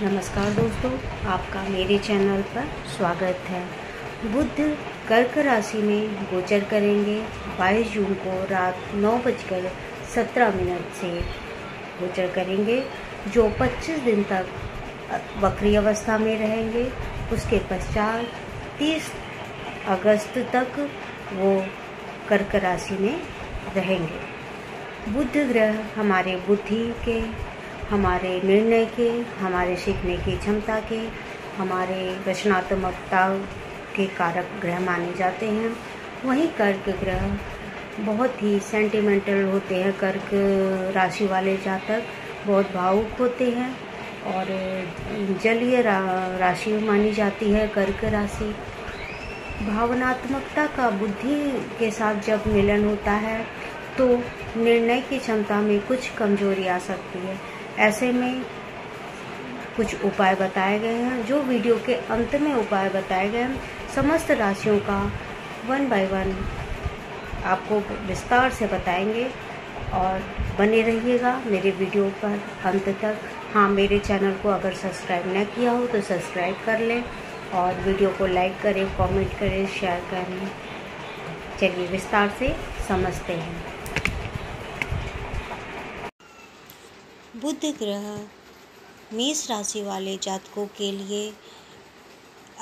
नमस्कार दोस्तों, आपका मेरे चैनल पर स्वागत है। बुध कर्क राशि में गोचर करेंगे। 22 जून को रात 9:17 से गोचर करेंगे, जो 25 दिन तक वक्री अवस्था में रहेंगे। उसके पश्चात 30 अगस्त तक वो कर्क राशि में रहेंगे। बुध ग्रह हमारे बुद्धि के, हमारे निर्णय के, हमारे सीखने की क्षमता के, हमारे रचनात्मकता के कारक ग्रह माने जाते हैं। वहीं कर्क ग्रह बहुत ही सेंटिमेंटल होते हैं। कर्क राशि वाले जातक बहुत भावुक होते हैं और जलीय राशि मानी जाती है कर्क राशि। भावनात्मकता का बुद्धि के साथ जब मिलन होता है तो निर्णय की क्षमता में कुछ कमजोरी आ सकती है। ऐसे में कुछ उपाय बताए गए हैं, जो वीडियो के अंत में उपाय बताए गए हैं। समस्त राशियों का 1 बाय 1 आपको विस्तार से बताएंगे और बने रहिएगा मेरे वीडियो पर अंत तक। हाँ, मेरे चैनल को अगर सब्सक्राइब न किया हो तो सब्सक्राइब कर लें और वीडियो को लाइक करें, कमेंट करें, शेयर करें। चलिए विस्तार से समझते हैं। बुध ग्रह मेष राशि वाले जातकों के लिए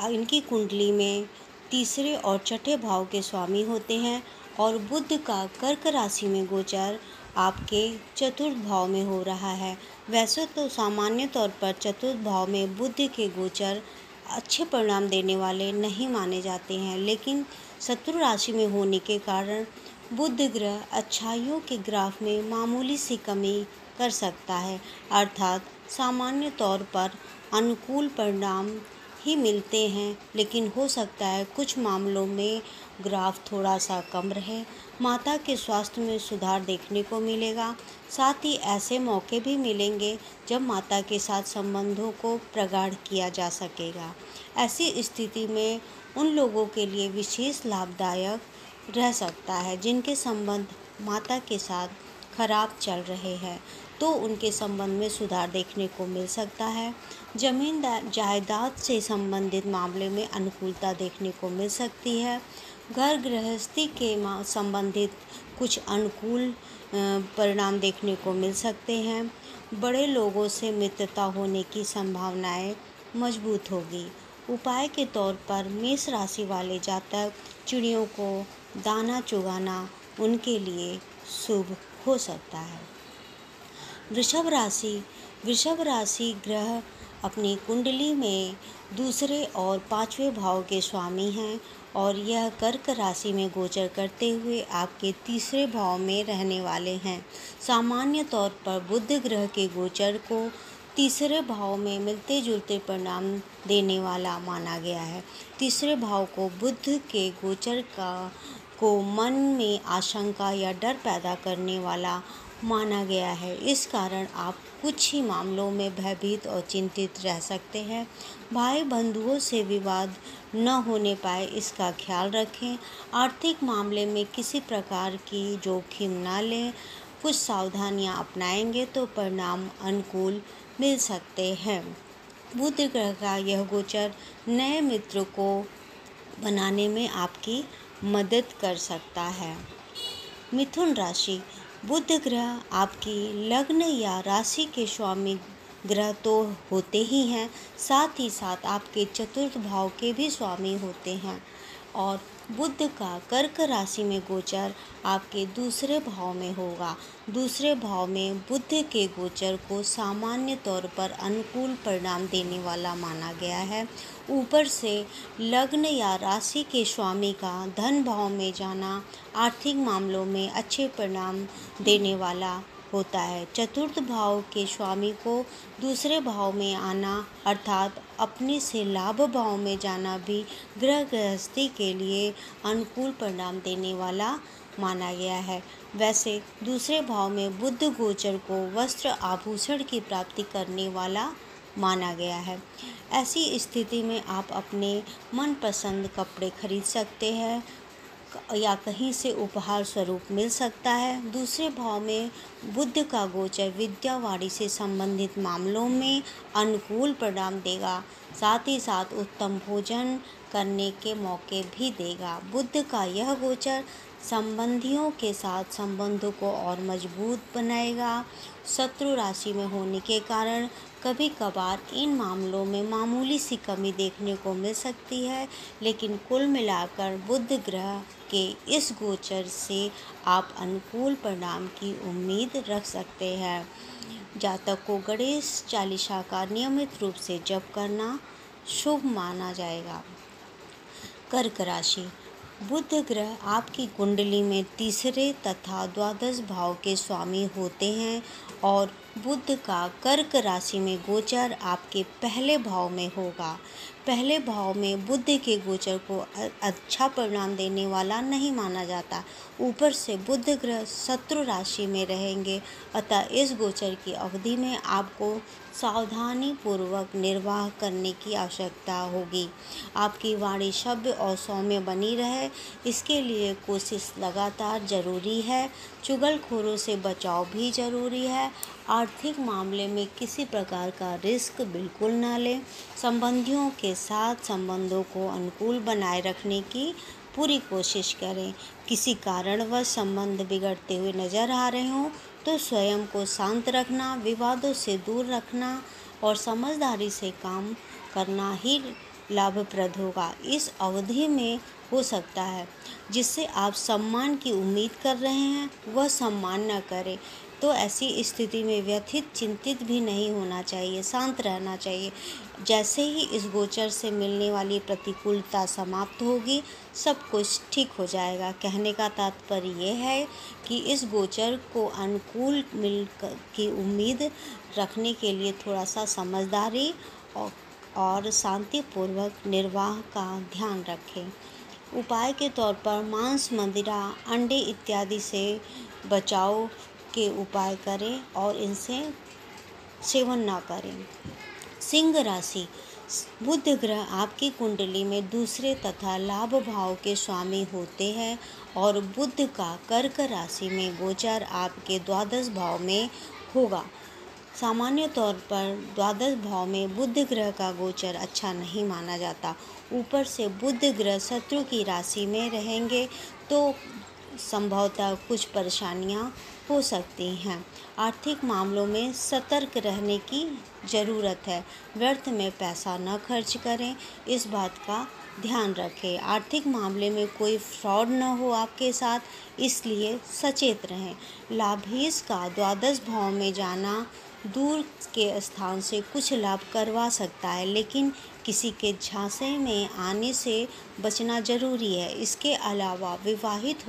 इनकी कुंडली में तीसरे और छठे भाव के स्वामी होते हैं और बुध का कर्क राशि में गोचर आपके चतुर्थ भाव में हो रहा है। वैसे तो सामान्य तौर पर चतुर्थ भाव में बुध के गोचर अच्छे परिणाम देने वाले नहीं माने जाते हैं, लेकिन शत्रु राशि में होने के कारण बुध ग्रह अच्छाइयों के ग्राफ में मामूली सी कमी कर सकता है। अर्थात सामान्य तौर पर अनुकूल परिणाम ही मिलते हैं, लेकिन हो सकता है कुछ मामलों में ग्राफ थोड़ा सा कम रहे। माता के स्वास्थ्य में सुधार देखने को मिलेगा। साथ ही ऐसे मौके भी मिलेंगे जब माता के साथ संबंधों को प्रगाढ़ किया जा सकेगा। ऐसी स्थिति में उन लोगों के लिए विशेष लाभदायक रह सकता है जिनके संबंध माता के साथ खराब चल रहे हैं, तो उनके संबंध में सुधार देखने को मिल सकता है। जमीन जायदाद से संबंधित मामले में अनुकूलता देखने को मिल सकती है। घर गृहस्थी के संबंधित कुछ अनुकूल परिणाम देखने को मिल सकते हैं। बड़े लोगों से मित्रता होने की संभावनाएं मजबूत होगी। उपाय के तौर पर मेष राशि वाले जातक चिड़ियों को दाना चुगाना उनके लिए शुभ हो सकता है। वृषभ राशि ग्रह अपनी कुंडली में दूसरे और 5वें भाव के स्वामी हैं और यह कर्क राशि में गोचर करते हुए आपके तीसरे भाव में रहने वाले हैं। सामान्य तौर पर बुध ग्रह के गोचर को तीसरे भाव में मिलते जुलते परिणाम देने वाला माना गया है। तीसरे भाव को बुध के गोचर को मन में आशंका या डर पैदा करने वाला माना गया है। इस कारण आप कुछ ही मामलों में भयभीत और चिंतित रह सकते हैं। भाई बंधुओं से विवाद न होने पाए, इसका ख्याल रखें। आर्थिक मामले में किसी प्रकार की जोखिम न लें। कुछ सावधानियां अपनाएंगे तो परिणाम अनुकूल मिल सकते हैं। बुध ग्रह का यह गोचर नए मित्र को बनाने में आपकी मदद कर सकता है। मिथुन राशि। बुध ग्रह आपकी लग्न या राशि के स्वामी ग्रह तो होते ही हैं, साथ ही साथ आपके चतुर्थ भाव के भी स्वामी होते हैं और बुध का कर्क राशि में गोचर आपके दूसरे भाव में होगा। दूसरे भाव में बुध के गोचर को सामान्य तौर पर अनुकूल परिणाम देने वाला माना गया है। ऊपर से लग्न या राशि के स्वामी का धन भाव में जाना आर्थिक मामलों में अच्छे परिणाम देने वाला होता है। चतुर्थ भाव के स्वामी को दूसरे भाव में आना अर्थात अपने से लाभ भाव में जाना भी गृह गृहस्थी के लिए अनुकूल परिणाम देने वाला माना गया है। वैसे दूसरे भाव में बुध गोचर को वस्त्र आभूषण की प्राप्ति करने वाला माना गया है। ऐसी स्थिति में आप अपने मनपसंद कपड़े खरीद सकते हैं। या कहीं से उपहार स्वरूप मिल सकता है। दूसरे भाव में बुध का गोचर विद्या वाणी से संबंधित मामलों में अनुकूल परिणाम देगा, साथ ही साथ उत्तम भोजन करने के मौके भी देगा। बुध का यह गोचर संबंधियों के साथ संबंधों को और मजबूत बनाएगा। शत्रु राशि में होने के कारण कभी कभार इन मामलों में मामूली सी कमी देखने को मिल सकती है, लेकिन कुल मिलाकर बुध ग्रह के इस गोचर से आप अनुकूल परिणाम की उम्मीद रख सकते हैं। जातक को गणेश चालीसा का नियमित रूप से जप करना शुभ माना जाएगा। कर्क राशि। बुध ग्रह आपकी कुंडली में तीसरे तथा द्वादश भाव के स्वामी होते हैं और बुध का कर्क राशि में गोचर आपके पहले भाव में होगा। पहले भाव में बुध के गोचर को अच्छा परिणाम देने वाला नहीं माना जाता। ऊपर से बुध ग्रह शत्रु राशि में रहेंगे, अतः इस गोचर की अवधि में आपको सावधानी पूर्वक निर्वाह करने की आवश्यकता होगी। आपकी वाणी सभ्य और सौम्य बनी रहे, इसके लिए कोशिश लगातार जरूरी है। चुगलखोरों से बचाव भी जरूरी है। आर्थिक मामले में किसी प्रकार का रिस्क बिल्कुल न लें। संबंधियों के साथ संबंधों को अनुकूल बनाए रखने की पूरी कोशिश करें। किसी कारणवश संबंध बिगड़ते हुए नजर आ रहे हों तो स्वयं को शांत रखना, विवादों से दूर रखना और समझदारी से काम करना ही लाभप्रद होगा। इस अवधि में हो सकता है जिससे आप सम्मान की उम्मीद कर रहे हैं वह सम्मान न करें, तो ऐसी स्थिति में व्यथित चिंतित भी नहीं होना चाहिए, शांत रहना चाहिए। जैसे ही इस गोचर से मिलने वाली प्रतिकूलता समाप्त होगी, सब कुछ ठीक हो जाएगा। कहने का तात्पर्य यह है कि इस गोचर को अनुकूल मिल की उम्मीद रखने के लिए थोड़ा सा समझदारी और शांतिपूर्वक निर्वाह का ध्यान रखें। उपाय के तौर पर मांस, मदिरा, अंडे इत्यादि से बचाव के उपाय करें और इनसे सेवन ना करें। सिंह राशि। बुध ग्रह आपकी कुंडली में दूसरे तथा लाभ भाव के स्वामी होते हैं और बुध का कर्क राशि में गोचर आपके द्वादश भाव में होगा। सामान्य तौर पर द्वादश भाव में बुध ग्रह का गोचर अच्छा नहीं माना जाता। ऊपर से बुध ग्रह शत्रु की राशि में रहेंगे तो संभवतः कुछ परेशानियां हो सकती हैं। आर्थिक मामलों में सतर्क रहने की ज़रूरत है। व्यर्थ में पैसा न खर्च करें, इस बात का ध्यान रखें। आर्थिक मामले में कोई फ्रॉड न हो आपके साथ, इसलिए सचेत रहें। लाभीश का द्वादश भाव में जाना दूर के स्थान से कुछ लाभ करवा सकता है, लेकिन किसी के झांसे में आने से बचना जरूरी है। इसके अलावा विवाहित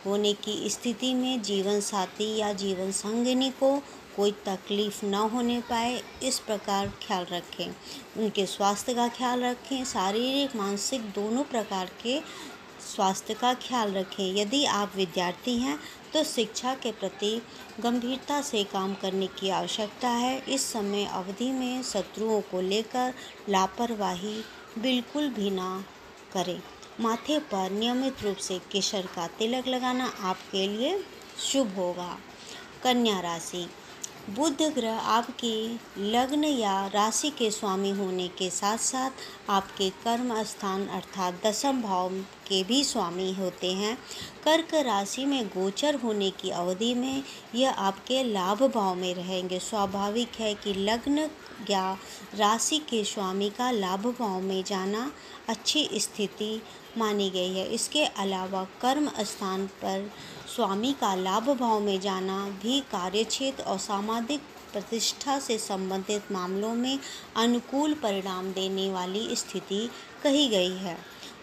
होने की स्थिति में जीवन साथी या जीवन संगिनी को कोई तकलीफ न होने पाए, इस प्रकार ख्याल रखें। उनके स्वास्थ्य का ख्याल रखें, शारीरिक मानसिक दोनों प्रकार के स्वास्थ्य का ख्याल रखें। यदि आप विद्यार्थी हैं तो शिक्षा के प्रति गंभीरता से काम करने की आवश्यकता है। इस समय अवधि में शत्रुओं को लेकर लापरवाही बिल्कुल भी ना करें। माथे पर नियमित रूप से केसर का तिलक लगाना आपके लिए शुभ होगा। कन्या राशि। बुध ग्रह आपकी लग्न या राशि के स्वामी होने के साथ साथ आपके कर्म स्थान अर्थात दशम भाव के भी स्वामी होते हैं। कर्क राशि में गोचर होने की अवधि में यह आपके लाभ भाव में रहेंगे। स्वाभाविक है कि लग्न या राशि के स्वामी का लाभ भाव में जाना अच्छी स्थिति मानी गई है। इसके अलावा कर्म स्थान पर स्वामी का लाभ भाव में जाना भी कार्यक्षेत्र और सामाजिक प्रतिष्ठा से संबंधित मामलों में अनुकूल परिणाम देने वाली स्थिति कही गई है।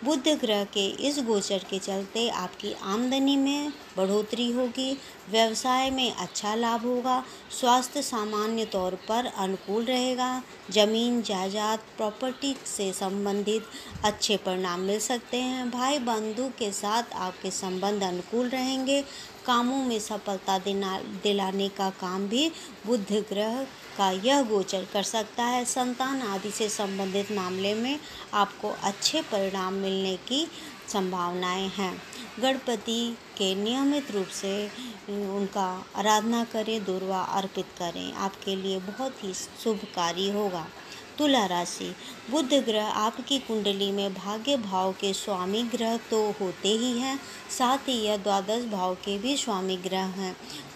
बुध ग्रह के इस गोचर के चलते आपकी आमदनी में बढ़ोतरी होगी, व्यवसाय में अच्छा लाभ होगा, स्वास्थ्य सामान्य तौर पर अनुकूल रहेगा, जमीन जायदाद प्रॉपर्टी से संबंधित अच्छे परिणाम मिल सकते हैं। भाई बंधु के साथ आपके संबंध अनुकूल रहेंगे। कामों में सफलता दिलाने का काम भी बुध ग्रह का यह गोचर कर सकता है। संतान आदि से संबंधित मामले में आपको अच्छे परिणाम मिलने की संभावनाएं हैं। गणपति के नियमित रूप से उनका आराधना करें, दुर्वा अर्पित करें, आपके लिए बहुत ही शुभकारी होगा। तुला राशि, बुध ग्रह आपकी कुंडली में भाग्य भाव के स्वामी ग्रह तो होते ही हैं, साथ ही यह द्वादश भाव के भी स्वामी ग्रह हैं।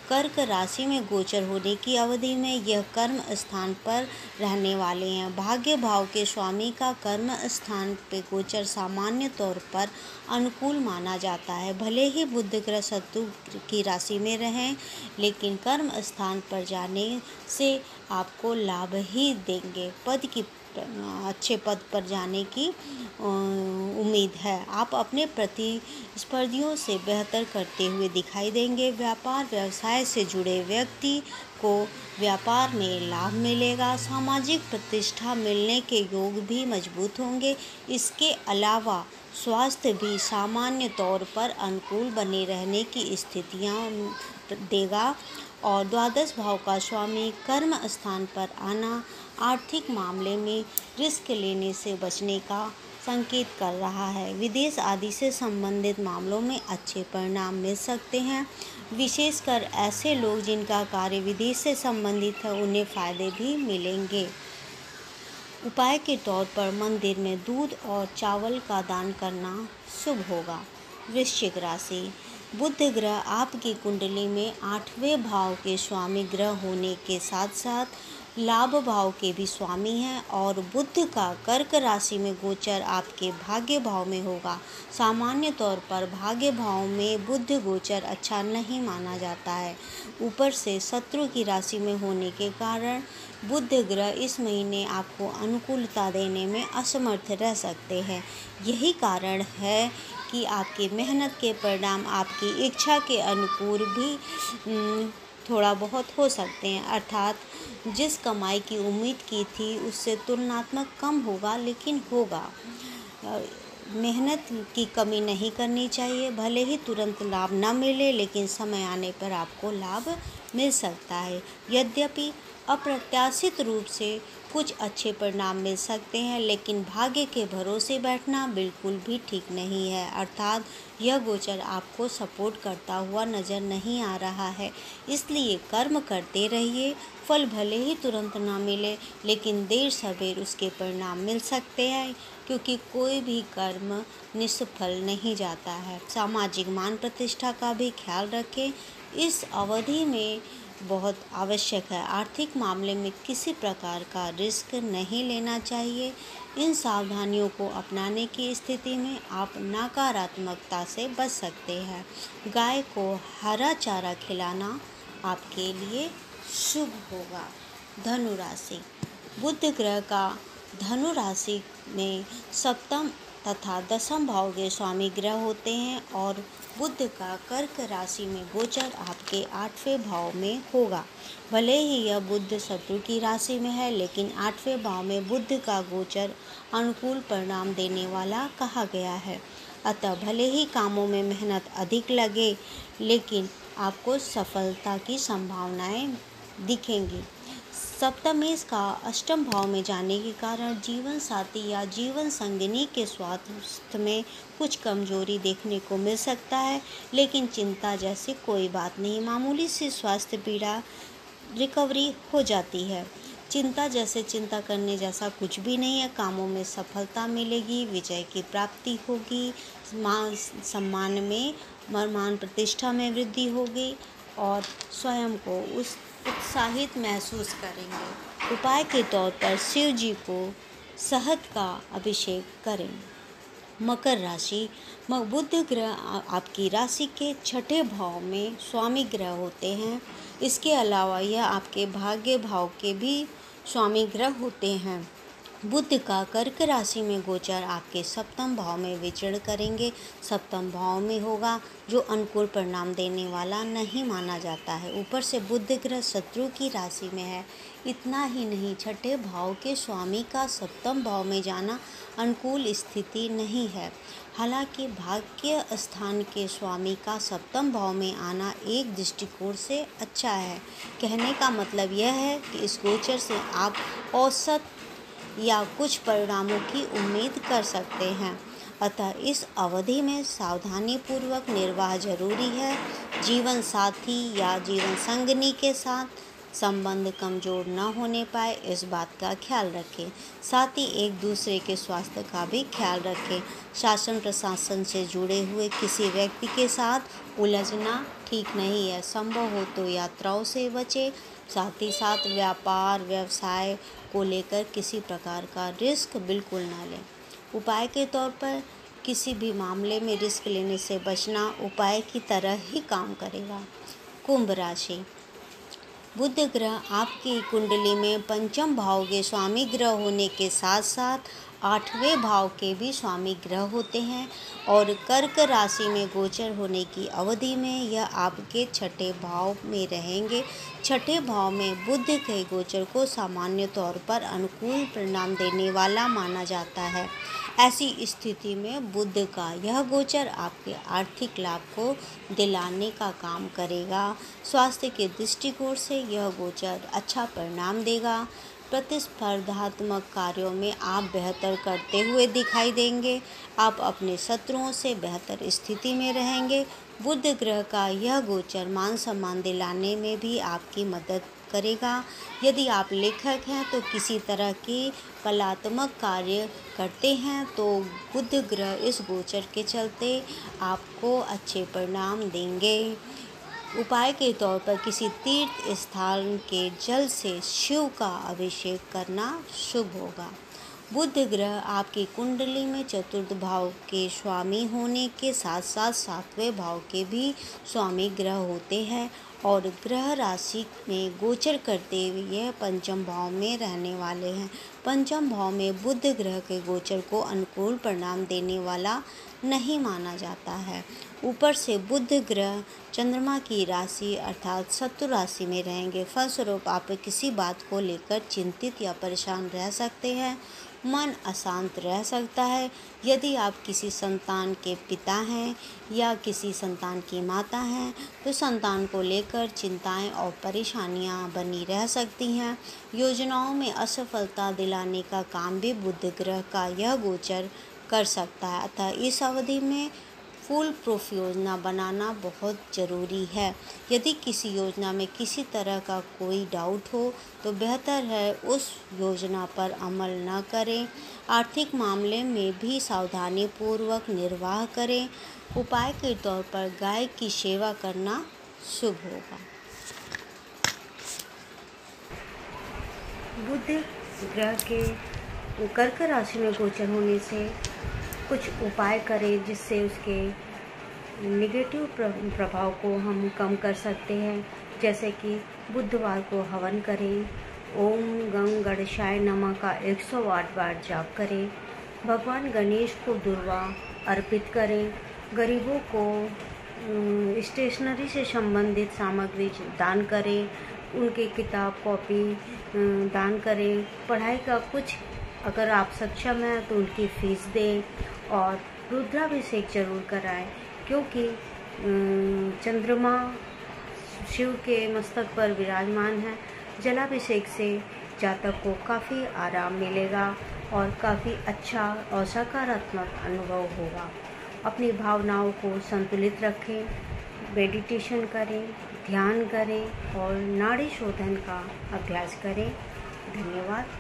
कर्क राशि में गोचर होने की अवधि में यह कर्म स्थान पर रहने वाले हैं। भाग्य भाव के स्वामी का कर्म स्थान पे गोचर सामान्य तौर पर अनुकूल माना जाता है। भले ही बुध ग्रह शत्रु की राशि में रहें, लेकिन कर्म स्थान पर जाने से आपको लाभ ही देंगे। अच्छे पद पर जाने की उम्मीद है। आप अपने प्रतिस्पर्धियों से बेहतर करते हुए दिखाई देंगे। व्यापार व्यवसाय से जुड़े व्यक्ति को व्यापार में लाभ मिलेगा। सामाजिक प्रतिष्ठा मिलने के योग भी मजबूत होंगे। इसके अलावा स्वास्थ्य भी सामान्य तौर पर अनुकूल बने रहने की स्थितियाँ देगा। और द्वादश भाव का स्वामी कर्म स्थान पर आना आर्थिक मामले में रिस्क लेने से बचने का संकेत कर रहा है। विदेश आदि से संबंधित मामलों में अच्छे परिणाम मिल सकते हैं। विशेषकर ऐसे लोग जिनका कार्य विदेश से संबंधित है, उन्हें फायदे भी मिलेंगे। उपाय के तौर पर मंदिर में दूध और चावल का दान करना शुभ होगा। वृश्चिक राशि, बुध ग्रह आपकी कुंडली में 8वें भाव के स्वामी ग्रह होने के साथ साथ लाभ भाव के भी स्वामी हैं और बुध का कर्क राशि में गोचर आपके भाग्य भाव में होगा। सामान्य तौर पर भाग्य भाव में बुध गोचर अच्छा नहीं माना जाता है। ऊपर से शत्रु की राशि में होने के कारण बुध ग्रह इस महीने आपको अनुकूलता देने में असमर्थ रह सकते हैं। यही कारण है कि आपकी मेहनत के परिणाम आपकी इच्छा के अनुकूल भी थोड़ा बहुत हो सकते हैं, अर्थात जिस कमाई की उम्मीद की थी उससे तुलनात्मक कम होगा, लेकिन होगा। मेहनत की कमी नहीं करनी चाहिए। भले ही तुरंत लाभ न मिले, लेकिन समय आने पर आपको लाभ मिल सकता है। यद्यपि अप्रत्याशित रूप से कुछ अच्छे परिणाम मिल सकते हैं, लेकिन भाग्य के भरोसे बैठना बिल्कुल भी ठीक नहीं है, अर्थात यह गोचर आपको सपोर्ट करता हुआ नज़र नहीं आ रहा है। इसलिए कर्म करते रहिए। फल भले ही तुरंत ना मिले, लेकिन देर सवेर उसके परिणाम मिल सकते हैं, क्योंकि कोई भी कर्म निष्फल नहीं जाता है। सामाजिक मान प्रतिष्ठा का भी ख्याल रखें। इस अवधि में बहुत आवश्यक है। आर्थिक मामले में किसी प्रकार का रिस्क नहीं लेना चाहिए। इन सावधानियों को अपनाने की स्थिति में आप नकारात्मकता से बच सकते हैं। गाय को हरा चारा खिलाना आपके लिए शुभ होगा। धनु राशि, बुध ग्रह का धनु राशि में सप्तम तथा दसम भाव के स्वामी ग्रह होते हैं और बुध का कर्क राशि में गोचर आपके 8वें भाव में होगा। भले ही यह बुध शत्रु की राशि में है, लेकिन 8वें भाव में बुध का गोचर अनुकूल परिणाम देने वाला कहा गया है। अतः भले ही कामों में मेहनत अधिक लगे, लेकिन आपको सफलता की संभावनाएं दिखेंगी। सप्तमेश का अष्टम भाव में जाने के कारण जीवन साथी या जीवन संगिनी के स्वास्थ्य में कुछ कमजोरी देखने को मिल सकता है, लेकिन चिंता जैसी कोई बात नहीं। मामूली सी स्वास्थ्य पीड़ा रिकवरी हो जाती है। चिंता करने जैसा कुछ भी नहीं है। कामों में सफलता मिलेगी, विजय की प्राप्ति होगी, मान सम्मान में मान प्रतिष्ठा में वृद्धि होगी और स्वयं को उत्साहित महसूस करेंगे। उपाय के तौर पर शिव जी को शहद का अभिषेक करें। मकर राशि, बुध ग्रह आपकी राशि के 6ठे भाव में स्वामी ग्रह होते हैं। इसके अलावा यह आपके भाग्य भाव के भी स्वामी ग्रह होते हैं। बुध का कर्क राशि में गोचर आपके सप्तम भाव में विचरण करेंगे। सप्तम भाव में होगा, जो अनुकूल परिणाम देने वाला नहीं माना जाता है। ऊपर से बुध ग्रह शत्रु की राशि में है। इतना ही नहीं, 6ठे भाव के स्वामी का सप्तम भाव में जाना अनुकूल स्थिति नहीं है। हालांकि भाग्य स्थान के स्वामी का सप्तम भाव में आना एक दृष्टिकोण से अच्छा है। कहने का मतलब यह है कि इस गोचर से आप औसत या कुछ परिणामों की उम्मीद कर सकते हैं। अतः इस अवधि में सावधानी पूर्वक निर्वाह जरूरी है। जीवन साथी या जीवन संगिनी के साथ संबंध कमजोर न होने पाए, इस बात का ख्याल रखें। साथ ही एक दूसरे के स्वास्थ्य का भी ख्याल रखें। शासन प्रशासन से जुड़े हुए किसी व्यक्ति के साथ उलझना ठीक नहीं है। संभव हो तो यात्राओं से बचें। साथ ही साथ व्यापार व्यवसाय को लेकर किसी प्रकार का रिस्क बिल्कुल ना लें। उपाय के तौर पर किसी भी मामले में रिस्क लेने से बचना उपाय की तरह ही काम करेगा। कुंभ राशि। बुध ग्रह आपकी कुंडली में पंचम भाव के स्वामी ग्रह होने के साथ साथ 8वें भाव के भी स्वामी ग्रह होते हैं और कर्क राशि में गोचर होने की अवधि में यह आपके छठे भाव में रहेंगे। छठे भाव में बुध के गोचर को सामान्य तौर पर अनुकूल परिणाम देने वाला माना जाता है। ऐसी स्थिति में बुध का यह गोचर आपके आर्थिक लाभ को दिलाने का काम करेगा। स्वास्थ्य के दृष्टिकोण से यह गोचर अच्छा परिणाम देगा। प्रतिस्पर्धात्मक कार्यों में आप बेहतर करते हुए दिखाई देंगे। आप अपने शत्रुओं से बेहतर स्थिति में रहेंगे। बुध ग्रह का यह गोचर मान सम्मान दिलाने में भी आपकी मदद करेगा। यदि आप लेखक हैं तो किसी तरह की कलात्मक कार्य करते हैं तो बुध ग्रह इस गोचर के चलते आपको अच्छे परिणाम देंगे। उपाय के तौर पर किसी तीर्थ स्थान के जल से शिव का अभिषेक करना शुभ होगा। बुध ग्रह आपकी कुंडली में चतुर्थ भाव के स्वामी होने के साथ साथ 7वें भाव के भी स्वामी ग्रह होते हैं और ग्रह राशि में गोचर करते हुए यह पंचम भाव में रहने वाले हैं। पंचम भाव में बुध ग्रह के गोचर को अनुकूल परिणाम देने वाला नहीं माना जाता है। ऊपर से बुध ग्रह चंद्रमा की राशि अर्थात शत्रु राशि में रहेंगे। फलस्वरूप आप किसी बात को लेकर चिंतित या परेशान रह सकते हैं। मन अशांत रह सकता है। यदि आप किसी संतान के पिता हैं या किसी संतान की माता हैं तो संतान को लेकर चिंताएं और परेशानियां बनी रह सकती हैं। योजनाओं में असफलता दिलाने का काम भी बुध ग्रह का यह गोचर कर सकता है। अतः इस अवधि में फुल प्रूफ योजना बनाना बहुत ज़रूरी है। यदि किसी योजना में किसी तरह का कोई डाउट हो तो बेहतर है उस योजना पर अमल न करें। आर्थिक मामले में भी सावधानी पूर्वक निर्वाह करें। उपाय के तौर पर गाय की सेवा करना शुभ होगा। बुध ग्रह के कर्क राशि में गोचर होने से कुछ उपाय करें जिससे उसके नेगेटिव प्रभाव को हम कम कर सकते हैं। जैसे कि बुधवार को हवन करें, ओम गंग गणेशाय नमः का 108 बार जाप करें, भगवान गणेश को दुर्वा अर्पित करें, गरीबों को स्टेशनरी से संबंधित सामग्री दान करें, उनके किताब कॉपी दान करें, पढ़ाई का कुछ अगर आप सक्षम हैं तो उनकी फीस दें और रुद्राभिषेक जरूर कराएं क्योंकि चंद्रमा शिव के मस्तक पर विराजमान है। जलाभिषेक से जातक को काफ़ी आराम मिलेगा और काफ़ी अच्छा और सकारात्मक अनुभव होगा। अपनी भावनाओं को संतुलित रखें, मेडिटेशन करें, ध्यान करें और नाड़ी शोधन का अभ्यास करें। धन्यवाद।